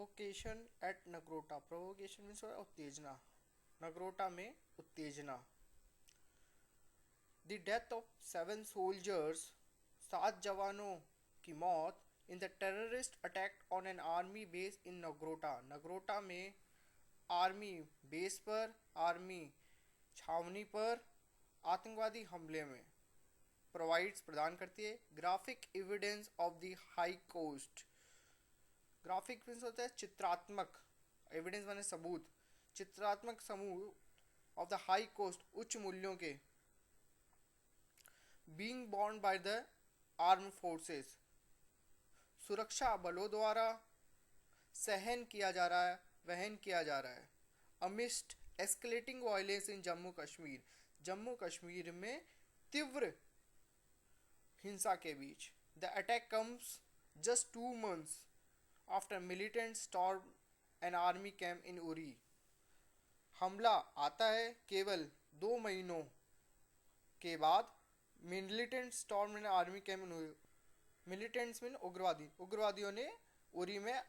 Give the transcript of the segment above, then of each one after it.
Provocation at Nagrota. Provocation means उत्तेजना, नगरोटा में उत्तेजना। द डेथ ऑफ 7 सोल्जर्स, 7 जवानों की मौत in the terrorist attack on an army base in Nagrota. Nagrota में आर्मी बेस पर, आर्मी छावनी पर आतंकवादी हमले में प्रोवाइड्स प्रदान करती है graphic evidence of the high cost. Graphic means होता है चित्रात्मक, एविडेंस माने सबूत, चित्रात्मक समूह ऑफ द हाई कोस्ट उच्च मूल्यों के, being born by the arm forces सुरक्षा बलों द्वारा सहन किया जा रहा है, वहन किया जा रहा है। Amidst escalating violence in Jammu Kashmir, Jammu Kashmir में तीव्र हिंसा के बीच। The attack comes just 2 months after militant storm an army camp in Uri. हमला आता है केवल 2 महीनों के बाद militant storm an army camp in Uri. Militants mean उग्रवादी, उग्रवादियों ने उरी में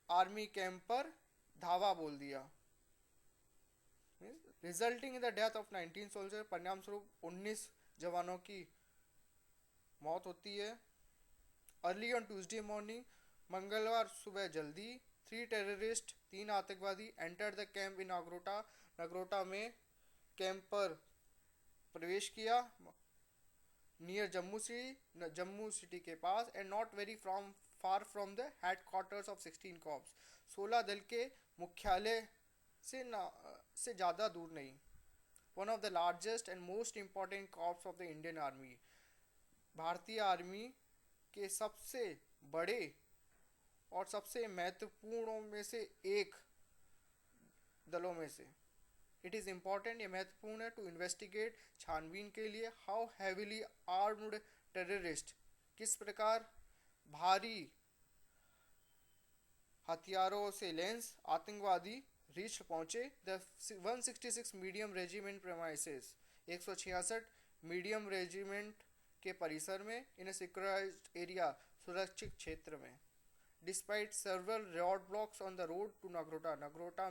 आर्मी कैंप पर धावा बोल दिया। Resulting in the death of 19 soldier, परिणाम स्वरूप 19 जवानों की मौत होती है। अर्ली ऑन ट्यूसडे मॉर्निंग, मंगलवार सुबह जल्दी, 3 टेररिस्ट, 3 आतंकवादी enter the camp in Nagrota, Nagrota में कैंप पर प्रवेश किया, नियर जम्मू सिटी के पास, and not very far from the headquarters of 16 corps, 16 दल के मुख्यालय से ज़्यादा दूर नहीं। One of the largest and most important corps of the Indian army, भारतीय आर्मी के सबसे बड़े और सबसे महत्वपूर्ण में से एक दलों में से। इट इज़ इम्पॉर्टेंट, ये महत्वपूर्ण है, टू इन्वेस्टिगेट, छानबीन के लिए, हाउ हैविली आर्म्ड टेररिस्ट, किस प्रकार भारी हथियारों से लैस आतंकवादी रीच पहुंचे। The 166 medium regiment premises, 166 medium regiment के परिसर में, इन सिक्योराइज्ड एरिया, सुरक्षित क्षेत्र में। Despite several road blocks on the road to Nagrota, Nagrota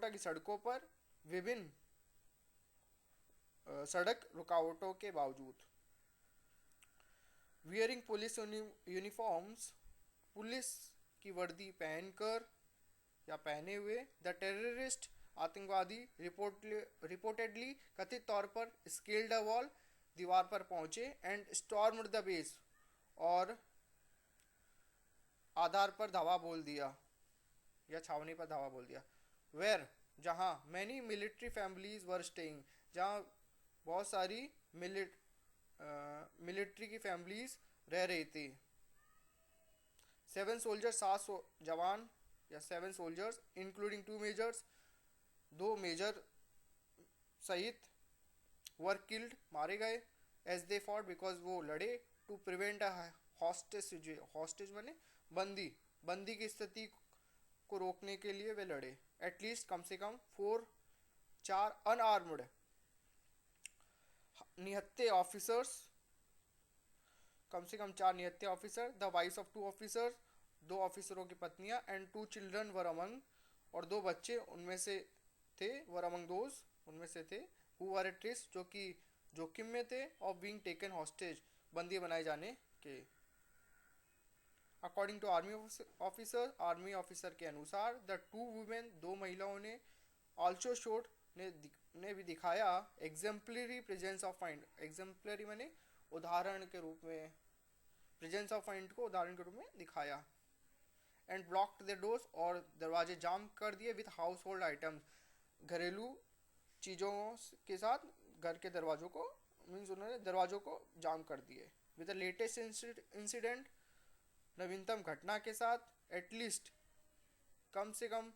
की सड़कों पर विभिन्न सड़क रुकावटों के बावजूद। वियरिंग पुलिस यूनिफॉर्म्स, पुलिस की वर्दी पहनकर या पहने हुए, द टेररिस्ट आतंकवादी रिपोर्टेडली कथित तौर पर स्केल्ड अ वॉल, दीवार पर पहुंचे, एंड स्टॉर्म्ड द बेस, और आधार पर धावा बोल दिया या छावनी पर धावा बोल दिया। वेयर, जहां many military families were staying, जहां बहुत सारी मिलिट्री की फैमिलीज रह रही थी। 7 सोल्जर्स, 7 जवान या 7 सोल्जर्स इंक्लूडिंग 2 मेजर्स, 2 मेजर सहित, वर किल्ड, मारे गए, एज दे फॉट, बिकॉज वो लड़े, to prevent a hostage, hostage माने बंदी, बंदी की स्थिति को रोकने के लिए वे लड़े। एटलीस्ट कम से कम 4 अनआर्म्ड निहत्थे ऑफिसर्स, कम से कम 4 निहत्थे officer, the wife of 2 officers, 2 ऑफिसरों की पत्नियां, एंड 2 चिल्ड्रन वर अमंग, और 2 बच्चे उनमें से थे, वर अमंग दोज, उनमें से थे, हु वर एट रिस्क, जो कि जोखिम में थे, ऑफ बीइंग टेकन हॉस्टेज, बंदी बनाए जाने के। अकॉर्डिंग टू आर्मी ऑफिसर के अनुसार, द 2 वुमेन, 2 महिलाओं ने, ऑल्सो शोड, ने भी दिखाया, exemplary presence of mind, exemplary माने उदाहरण के रूप में, प्रेजेंस ऑफ माइंड को उदाहरण के रूप में दिखाया। एंड ब्लॉक्ड द डोर्स, और दरवाजे जाम कर दिए, विथ हाउस होल्ड आइटम्स, घरेलू चीज़ों के साथ घर के दरवाजों को, मीन्स उन्होंने दरवाजों को जाम कर दिए। विद द लेटेस्ट इंसिडेंट, नवीनतम घटना के साथ, एटलीस्ट कम से कम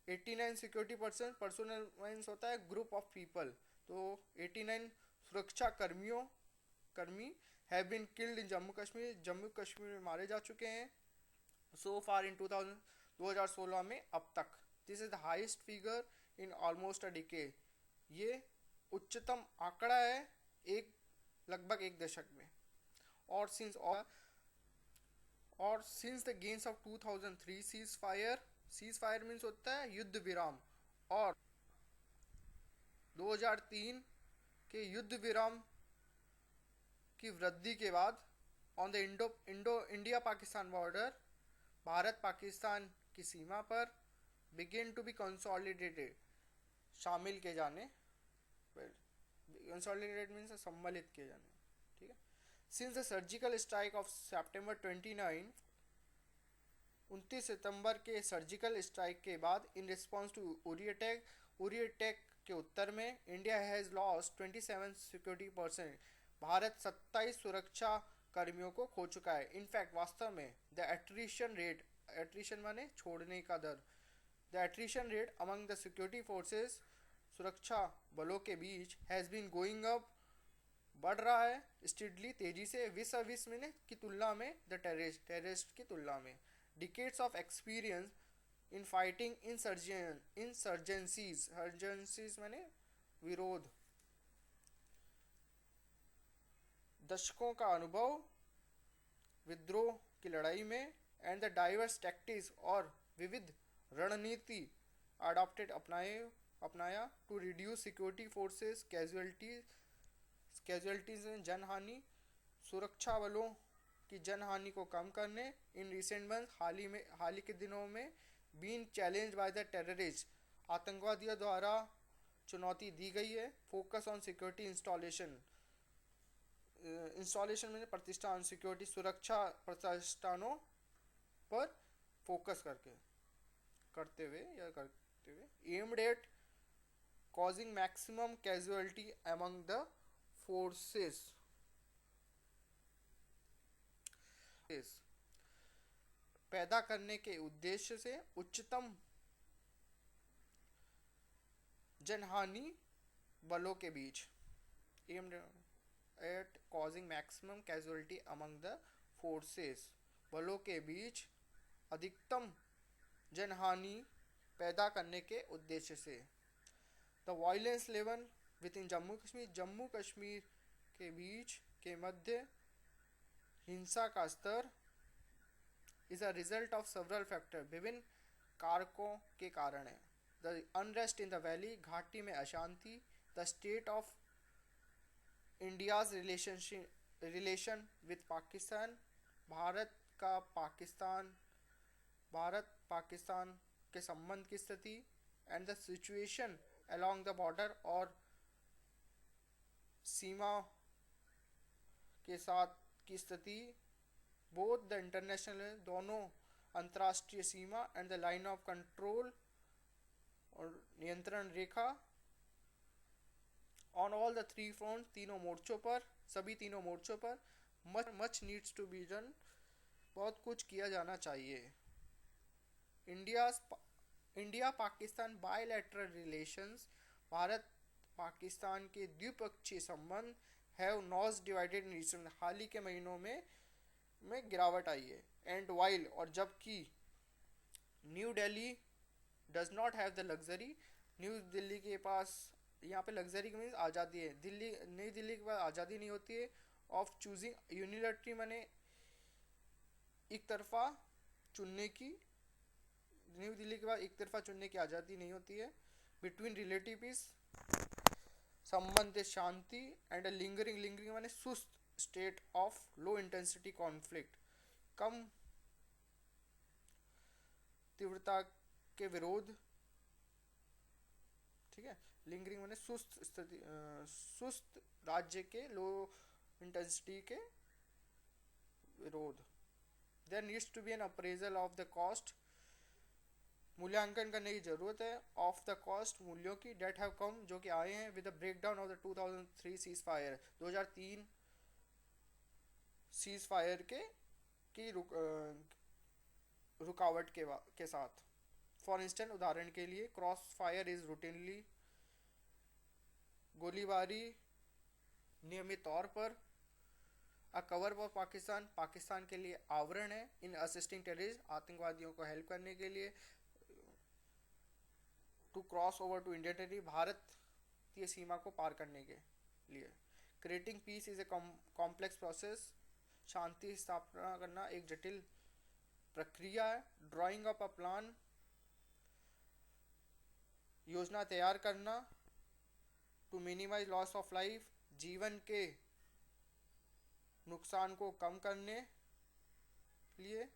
89 सिक्योरिटी पर्सनल मीन्स होता है ग्रुप ऑफ पीपल, तो 89 सुरक्षा कर्मी have been killed in Jammu Kashmir, Jammu Kashmir में मारे जा चुके हैं, सो फार इन 2016 में अब तक। This is the highest figure in almost a decade, ये उच्चतम आंकड़ा है लगभग एक दशक में। और और since the gains of 2003 cease fire means होता है युद्ध विराम, और 2003 के युद्ध विराम की वृद्धि के बाद on the Indo Indo India Pakistan border, Bharat Pakistan की सीमा पर बिगिन टू बी कंसोलिडेटेड, शामिल किए जाने, कंसोलिडेटेड मीन्स सम्मिलित किए जाने, ठीक है। Since the surgical strike of September 29 सितंबर के सर्जिकल स्ट्राइक के बाद, in response to Uri attack के उत्तर में, India has lost 27 security person, भारत 27 सुरक्षा कर्मियों को खो चुका है। इनफैक्ट वास्तव में द एट्रिशन माने छोड़ने का दर, the attrition rate among the security forces, सुरक्षा बलों के बीच, हैज़ बीन गोइंग अप, बढ़ रहा है स्टीडली, तेजी से, विस में की तुलना में, द टेररिस्ट की तुलना में। Decades of experience in fighting insurgencies माने विरोध, दशकों का अनुभव विद्रोह की लड़ाई में, एंड द डाइवर्स टैक्टिक्स और विविध रणनीति अडॉप्टेड अपनाया to reduce security forces casualties में जनहानि, सुरक्षा बलों की जनहानि को कम करने, इन रिसेंट मंथ हाल ही के दिनों में, been challenge by the terrorist, आतंकवादियों द्वारा चुनौती दी गई है। फोकस ऑन सिक्योरिटी इंस्टॉलेशन में प्रतिष्ठान, सिक्योरिटी सुरक्षा प्रतिष्ठानों पर फोकस करते हुए aimed at causing maximum casualty among the forces, पैदा करने के उद्देश्य से उच्चतम जनहानि बलों के बीच, aimed at causing maximum casualty among the forces, बलों के बीच अधिकतम जनहानि पैदा करने के उद्देश्य से। The violence level with in Jammu Kashmir के बीच के मध्य हिंसा का स्तर is a result of several factor, विभिन्न कारकों के कारण है। The unrest in the valley, घाटी में अशांति, the state of India's relation with Pakistan, Bharat Pakistan के संबंध की स्थिति, and the situation along the border और सीमा के साथ की स्थिति, both the international दोनों अंतर्राष्ट्रीय सीमा, and the line of control और नियंत्रण रेखा, on all the three fronts, सभी तीनों मोर्चों पर much needs to be done, बहुत कुछ किया जाना चाहिए। इंडिया पाकिस्तान बायलैटरल रिलेशंस, भारत पाकिस्तान के द्विपक्षीय संबंध, have not divided in recent, हाल ही के महीनों में गिरावट आई है। एंड वाइल, और जबकि new Delhi does not have the luxury, new Delhi के पास, यहाँ पे लग्जरी मीन्स आज़ादी है, नई दिल्ली के पास आज़ादी नहीं होती है, ऑफ चूजिंग यूनिलैटरली माने एक तरफा चुनने की, न्यू दिल्ली के बाद एक तरफा चुनने की आज़ादी नहीं होती है। बिटवीन रिलेटिव पीस, संबंध शांति, एंड लिंगरिंग माने सुस्त state of low intensity conflict, कम तीव्रता के विरोध, ठीक है। लिंगरिंग माने सुस्त राज्य के लो इंटेंसिटी के विरोध। There needs to be an appraisal of the cost, मूल्यांकन करने की जरूरत है, ऑफ द कॉस्ट, मूल्यों की, डेट हैव कम, जो कि आए हैं, with the breakdown of the 2003 cease fire, 2003 cease fire की रुकावट के साथ। फॉर इंस्टेंट, उदाहरण के लिए, क्रॉस फायर इज रूटीनली, गोलीबारी नियमित तौर पर, अ कवर फॉर पाकिस्तान के लिए आवरण है, इन असिस्टिंग टेररिस्ट, आतंकवादियों को हेल्प करने के लिए, to cross over to India territory, भारतीय सीमा को पार करने के लिए। Creating peace is a complex process, शांति स्थापना करना एक जटिल प्रक्रिया है। ड्राइंग अप अ प्लान, योजना तैयार करना। To minimise loss of life, जीवन के नुकसान को कम करने लिए।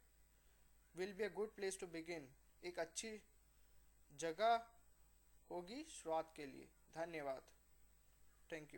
Will be a good place to begin, एक अच्छी जगह होगी शुरुआत के लिए। धन्यवाद। Thank you.